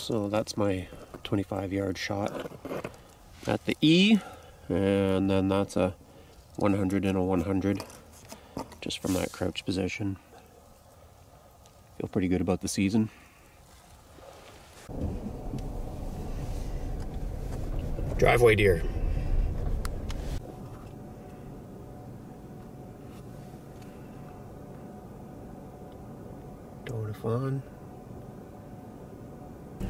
So that's my 25-yard shot at the E, and then that's a 100 and a 100 just from that crouch position. Feel pretty good about the season. Driveway deer. Going on.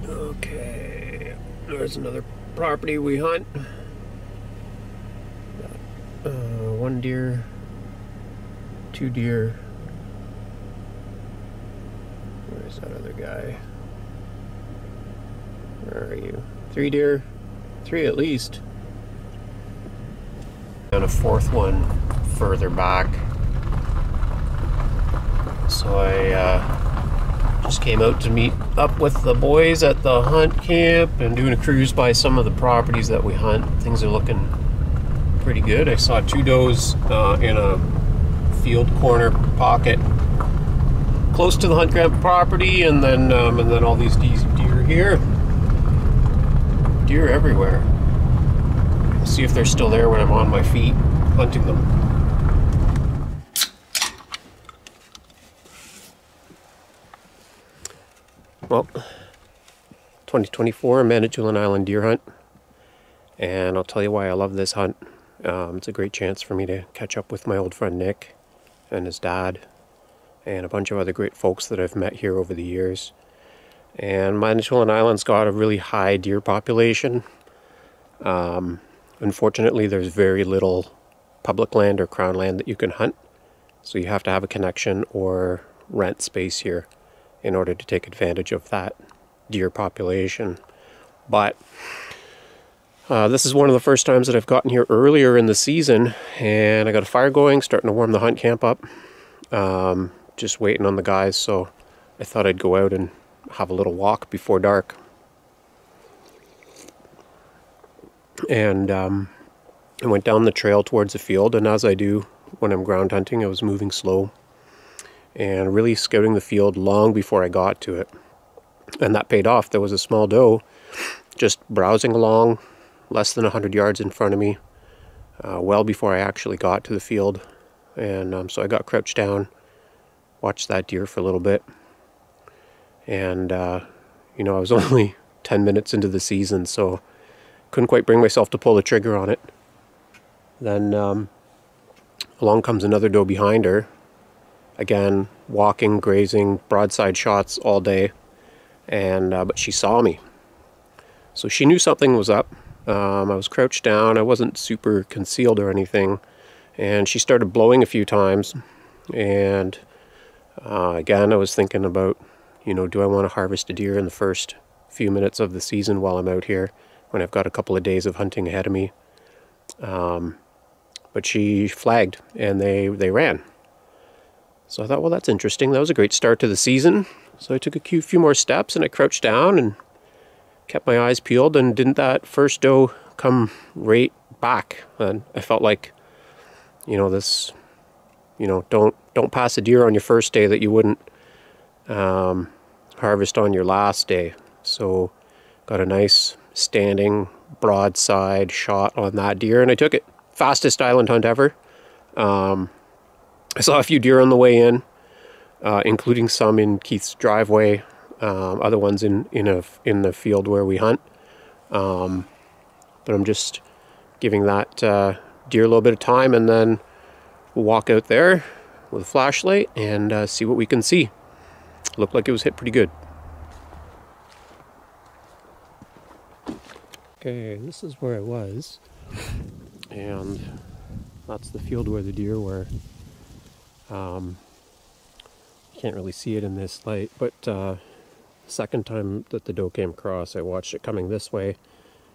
Okay, there's another property we hunt. One deer, two deer. Where's that other guy? Where are you? Three deer, three at least. And a fourth one further back. So I just came out to meet up with the boys at the hunt camp and doing a cruise by some of the properties that we hunt. Things are looking pretty good. I saw two does in a field corner pocket close to the hunt camp property, and then all these deer here. Deer everywhere. I'll see if they're still there when I'm on my feet hunting them. Well, 2024 Manitoulin Island deer hunt, and I'll tell you why I love this hunt. It's a great chance for me to catch up with my old friend Nick and his dad and a bunch of other great folks that I've met here over the years. And Manitoulin Island's got a really high deer population. Unfortunately, there's very little public land or crown land that you can hunt, so you have to have a connection or rent space here in order to take advantage of that deer population. But this is one of the first times that I've gotten here earlier in the season, and I got a fire going, starting to warm the hunt camp up. Just waiting on the guys, so I thought I'd go out and have a little walk before dark. And I went down the trail towards the field, and as I do when I'm ground hunting, I was moving slow and really scouting the field long before I got to it. And that paid off. There was a small doe just browsing along less than 100 yards in front of me, well before I actually got to the field. And so I got crouched down, watched that deer for a little bit. And, you know, I was only 10 minutes into the season, so couldn't quite bring myself to pull the trigger on it. Then along comes another doe behind her. Again, walking, grazing, broadside shots all day, and but she saw me. So she knew something was up. I was crouched down, I wasn't super concealed or anything, and she started blowing a few times. And again, I was thinking about, you know, do I want to harvest a deer in the first few minutes of the season while I'm out here, when I've got a couple of days of hunting ahead of me? But she flagged, and they ran. So I thought, well, that's interesting. That was a great start to the season. So I took a few more steps, and I crouched down and kept my eyes peeled, and didn't that first doe come right back? And I felt like, you know, this, you know, don't pass a deer on your first day that you wouldn't harvest on your last day. So got a nice standing broadside shot on that deer, and I took it. Fastest island hunt ever. I saw a few deer on the way in, including some in Keith's driveway, other ones in the field where we hunt. But I'm just giving that deer a little bit of time, and then we'll walk out there with a flashlight and see what we can see. Looked like it was hit pretty good. Okay, this is where I was, and that's the field where the deer were. You can't really see it in this light, but the second time that the doe came across, I watched it coming this way,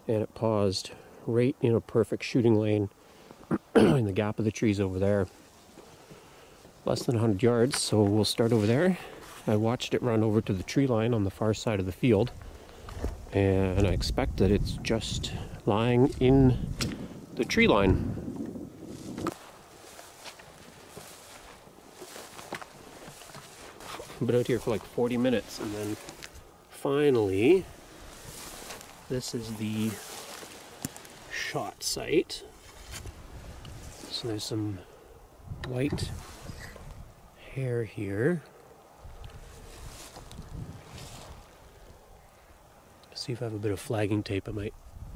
and it paused right in a perfect shooting lane in the gap of the trees over there. Less than 100 yards, so we'll start over there. I watched it run over to the tree line on the far side of the field, and I expect that it's just lying in the tree line. I've been out here for like 40 minutes, and then finally this is the shot site. So there's some white hair here. See if I have a bit of flagging tape. I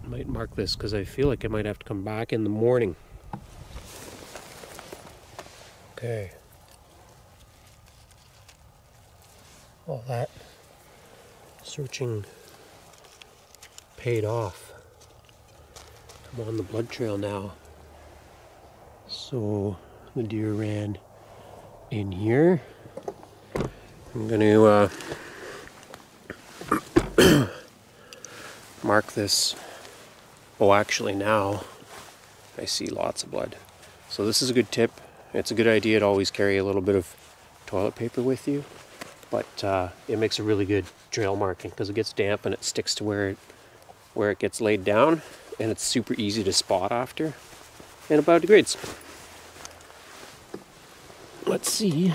might mark this because I feel like I might have to come back in the morning. Okay. All that searching paid off. I'm on the blood trail now. So the deer ran in here. I'm going to mark this. Oh, actually now I see lots of blood. So this is a good tip. It's a good idea to always carry a little bit of toilet paper with you, but it makes a really good trail marking because it gets damp and it sticks to where it gets laid down, and it's super easy to spot after and it biodegrades. Let's see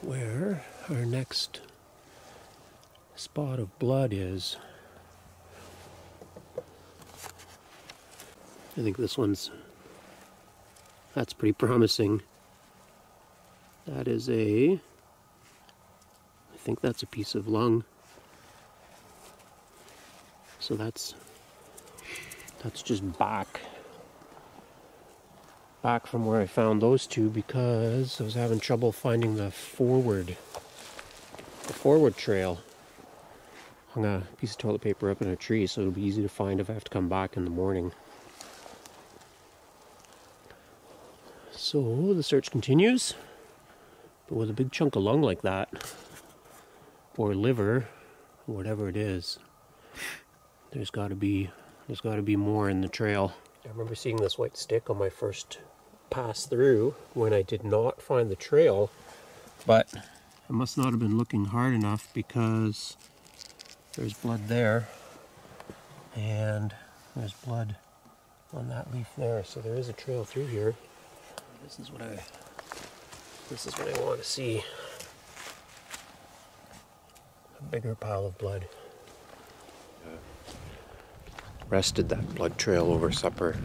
where our next spot of blood is. I think this that's pretty promising. That is I think that's a piece of lung. So that's just back from where I found those two because I was having trouble finding the forward trail. Hung a piece of toilet paper up in a tree, so it'll be easy to find if I have to come back in the morning. So the search continues, but with a big chunk of lung like that, or liver, or whatever it is, there's got to be more in the trail. I remember seeing this white stick on my first pass through when I did not find the trail, but I must not have been looking hard enough because there's blood there, and there's blood on that leaf there, so there is a trail through here. This is what I want to see. A bigger pile of blood. Rested that blood trail over supper.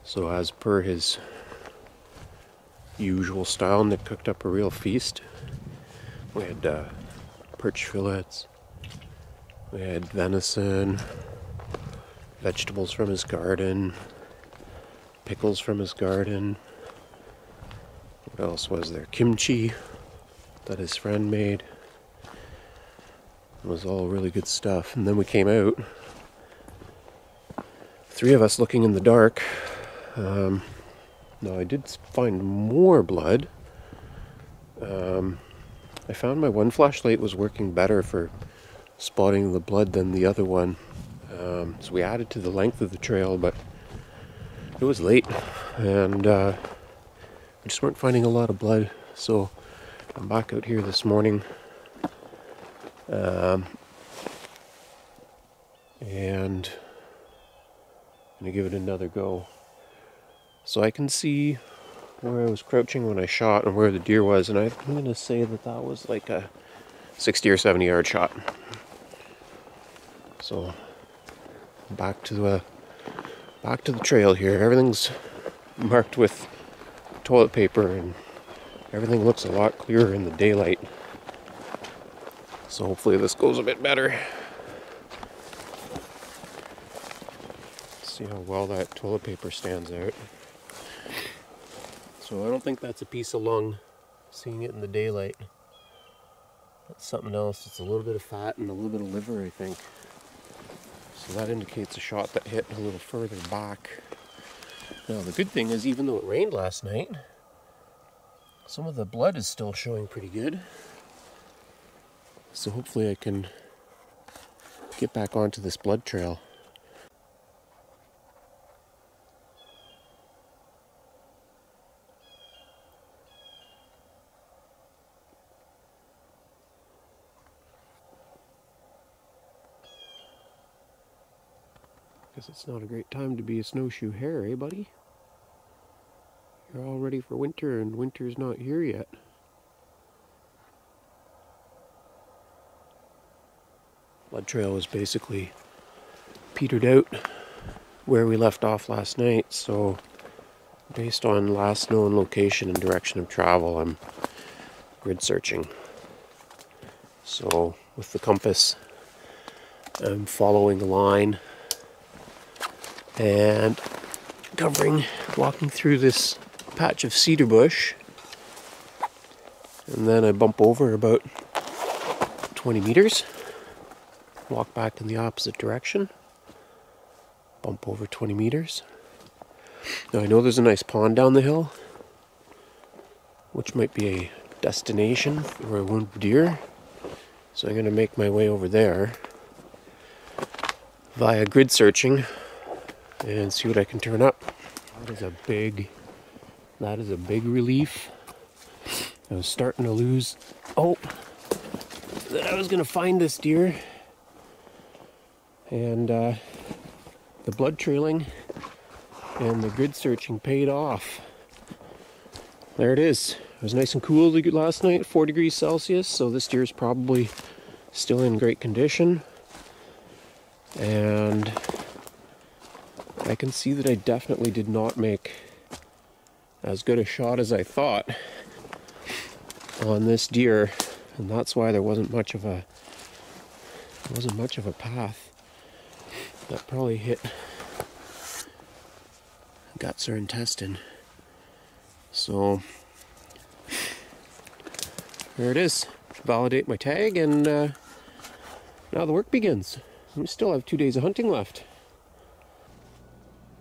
So as per his usual style, Nick cooked up a real feast. We had perch fillets. We had venison, vegetables from his garden, pickles from his garden. What else was there? Kimchi that his friend made. It was all really good stuff. And then we came out, three of us looking in the dark. No, I did find more blood. I found my one flashlight was working better for spotting the blood than the other one. So we added to the length of the trail, but it was late and we just weren't finding a lot of blood. So I'm back out here this morning and I'm gonna give it another go. So I can see where I was crouching when I shot and where the deer was, and I'm gonna say that was like a 60 or 70 yard shot. So back to the trail here. Everything's marked with toilet paper and everything looks a lot clearer in the daylight. So hopefully this goes a bit better. See how well that toilet paper stands out. So I don't think that's a piece of lung, seeing it in the daylight. That's something else. It's a little bit of fat and a little bit of liver, I think. So that indicates a shot that hit a little further back. Now the good thing is, even though it rained last night, some of the blood is still showing pretty good. So hopefully I can get back onto this blood trail. Guess it's not a great time to be a snowshoe hare, eh, buddy? You're all ready for winter, and winter's not here yet. Blood trail was basically petered out where we left off last night, so based on last known location and direction of travel, I'm grid searching. So with the compass, I'm following a line and walking through this patch of cedar bush, and then I bump over about 20 meters, walk back in the opposite direction, bump over 20 meters. Now I know there's a nice pond down the hill, which might be a destination for a wounded deer, so I'm going to make my way over there via grid searching and see what I can turn up. That is a big relief. I was starting to lose hope that I was going to find this deer, and the blood trailing and the grid searching paid off. There it is. It was nice and cool last night, 4 degrees Celsius, so this deer is probably still in great condition. And I can see that I definitely did not make as good a shot as I thought on this deer, and that's why there wasn't much of a path. That probably hit guts or intestine. So there it is. Validate my tag, and now the work begins. We still have 2 days of hunting left.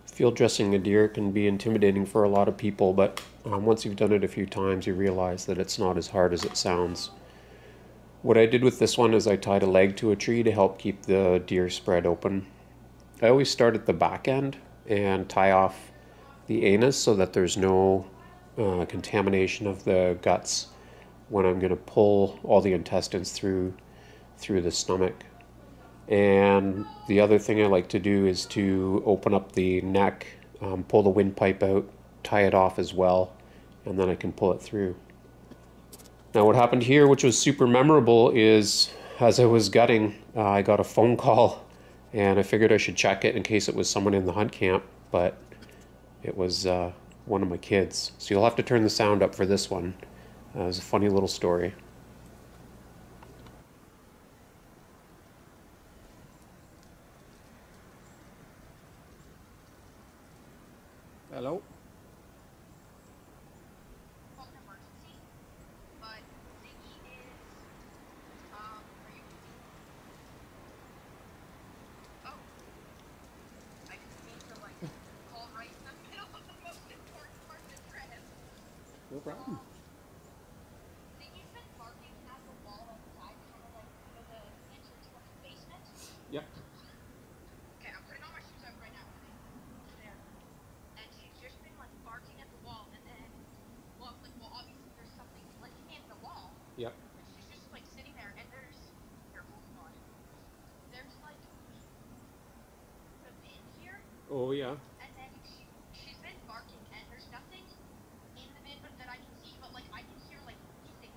Field dressing a deer can be intimidating for a lot of people, but once you've done it a few times, you realize that it's not as hard as it sounds. What I did with this one is I tied a leg to a tree to help keep the deer spread open. I always start at the back end and tie off the anus so that there's no contamination of the guts when I'm going to pull all the intestines through the stomach. And the other thing I like to do is to open up the neck, pull the windpipe out, tie it off as well, and then I can pull it through. Now what happened here, which was super memorable, is as I was gutting, I got a phone call, and I figured I should check it in case it was someone in the hunt camp, but it was one of my kids. So you'll have to turn the sound up for this one. It was a funny little story. Hello? No problem. Yep. Okay, I'm putting all my shoes up right now. There. And she's just been like barking at the wall, and then, well, obviously there's something like in the wall. Yep. And she's just like sitting there, and there's, here, hold on. There's like a bin here. Oh yeah. And then she's been barking, and there's nothing in the bin but that I can see, but like I can hear like hissing,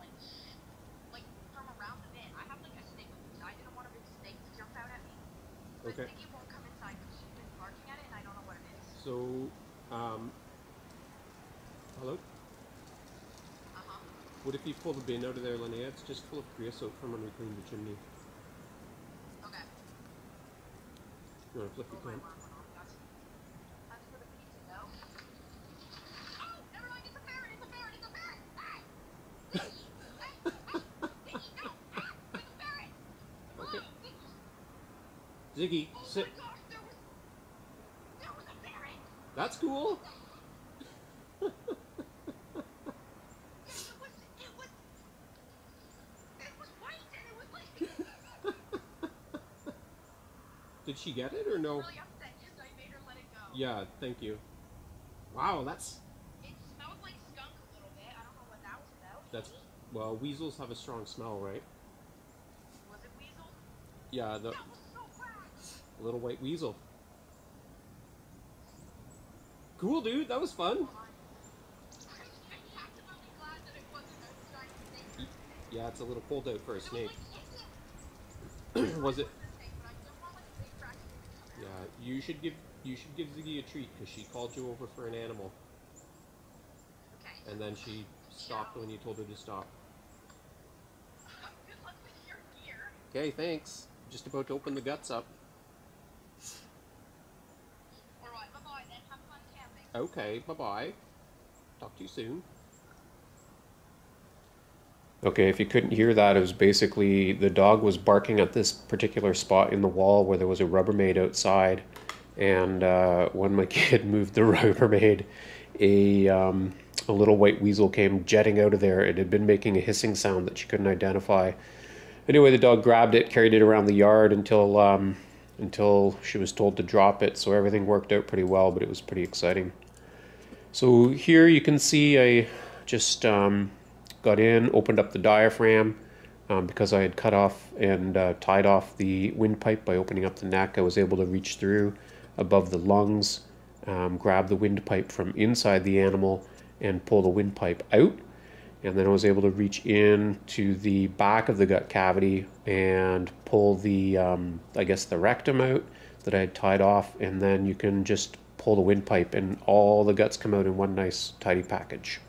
like from around the bin. I have like a snake with me, so I didn't want a big snake to jump out at me. But Okay. Ziggy won't come inside because she's been barking at it, and I don't know what it is. So, hello? Uh-huh. What if you pull the bin out of there, Linnea? It's just full of creosote from when we cleaned the chimney. Okay. You want to flip the My can? alarm went off. That's what it needs to know. Oh, never mind. It's a ferret. It's a ferret. It's a ferret. Hey! Ziggy! Hey! Ziggy, no! It's a ferret! Okay. Oh, Ziggy! Ziggy, Oh sit. my gosh, there was a ferret! That's cool. It was white, and it was like... Did she get it or no? really upset because I made her let it go. Yeah, thank you. Wow, that's... It smelled like skunk a little bit. I don't know what that was about. That's... Well, weasels have a strong smell, right? Was it weasel? Yeah, the That was so bad. little white weasel. Cool, dude. That was fun. Yeah, it's a little cold out for a snake. Was it? You should give Ziggy a treat because she called you over for an animal, Okay. and then she stopped when you told her to stop. Good luck with your gear. Okay, thanks. Just about to open the guts up. Alright, bye-bye then. Have fun camping. Okay, bye-bye. Talk to you soon. Okay, if you couldn't hear that, it was basically the dog was barking at this particular spot in the wall where there was a Rubbermaid outside. And when my kid moved the Rubbermaid, a little white weasel came jetting out of there. It had been making a hissing sound that she couldn't identify. Anyway, the dog grabbed it, carried it around the yard until she was told to drop it. So everything worked out pretty well, but it was pretty exciting. So here you can see I just got in, opened up the diaphragm because I had cut off and tied off the windpipe by opening up the neck. I was able to reach through above the lungs, grab the windpipe from inside the animal and pull the windpipe out. And then I was able to reach in to the back of the gut cavity and pull the, I guess the rectum out that I had tied off. And then you can just pull the windpipe and all the guts come out in one nice tidy package.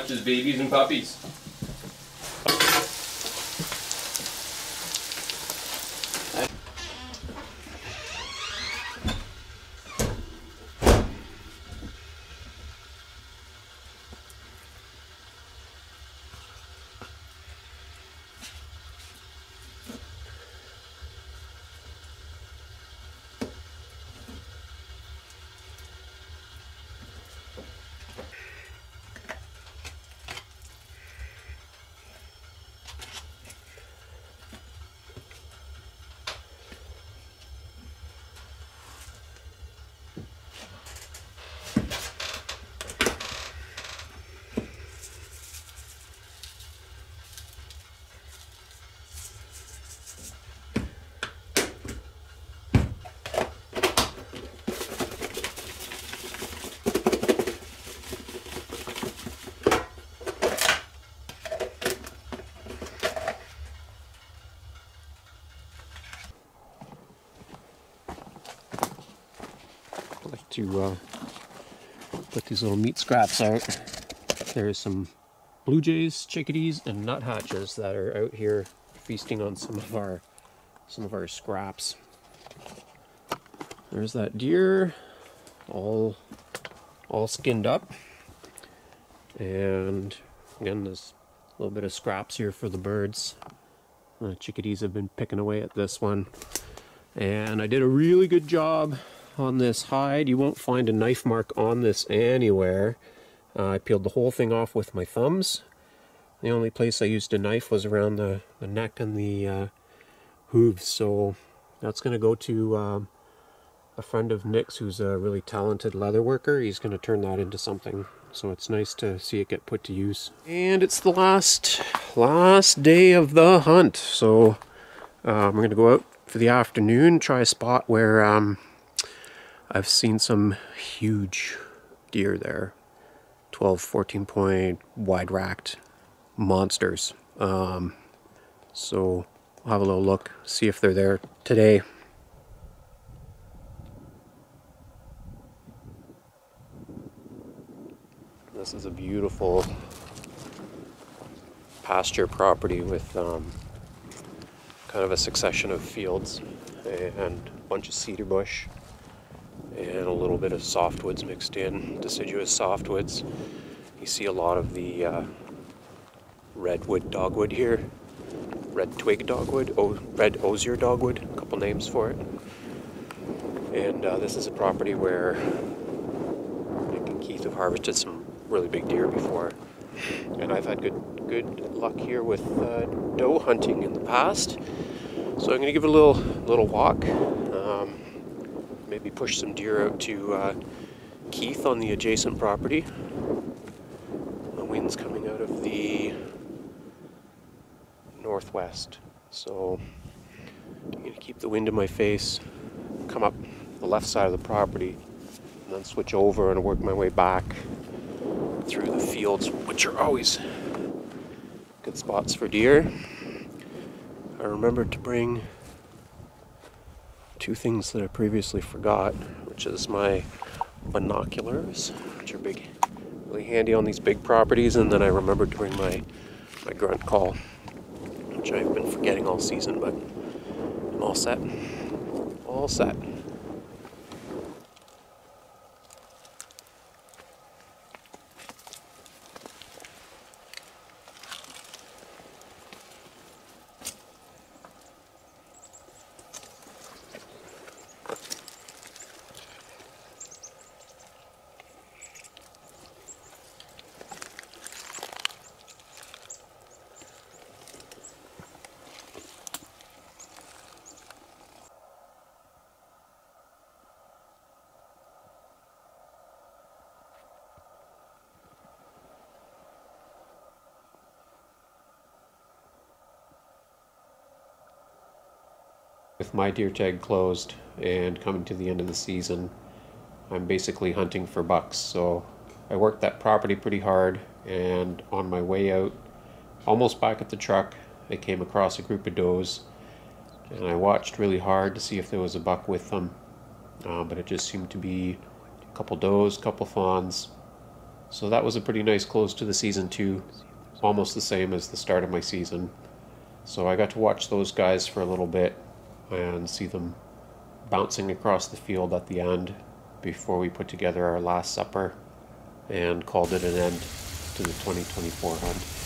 Just babies and puppies. I like to put these little meat scraps out. There's some blue jays, chickadees, and nuthatches that are out here feasting on some of our scraps. There's that deer, all skinned up, and again there's a little bit of scraps here for the birds. The chickadees have been picking away at this one, and I did a really good job on this hide. You won't find a knife mark on this anywhere. I peeled the whole thing off with my thumbs. The only place I used a knife was around the neck and the hooves. So that's going to go to a friend of Nick's who's a really talented leather worker. He's going to turn that into something. So it's nice to see it get put to use. And it's the last day of the hunt. So we're going to go out for the afternoon, try a spot where I've seen some huge deer there. 12, 14 point, wide racked monsters. So I'll have a little look, see if they're there today. This is a beautiful pasture property with kind of a succession of fields and a bunch of cedar bush and a little bit of softwoods mixed in, deciduous softwoods. You see a lot of the redwood dogwood here, red twig dogwood, red osier dogwood, a couple names for it. And this is a property where Nick and Keith have harvested some really big deer before, and I've had good luck here with doe hunting in the past. So I'm going to give it a little walk. Maybe push some deer out to Keith on the adjacent property. The wind's coming out of the northwest, so keep the wind in my face, come up the left side of the property, and then switch over and work my way back through the fields, which are always good spots for deer. I remembered to bring two things that I previously forgot, which is my binoculars, which are really handy on these big properties, and then I remembered to bring my grunt call, which I've been forgetting all season, but I'm all set. All set. With my deer tag closed and coming to the end of the season, I'm basically hunting for bucks. So I worked that property pretty hard, and on my way out, almost back at the truck, I came across a group of does, and I watched really hard to see if there was a buck with them, but it just seemed to be a couple does, couple fawns. So that was a pretty nice close to the season too, almost the same as the start of my season. So I got to watch those guys for a little bit and see them bouncing across the field at the end before we put together our last supper and called it an end to the 2024 hunt.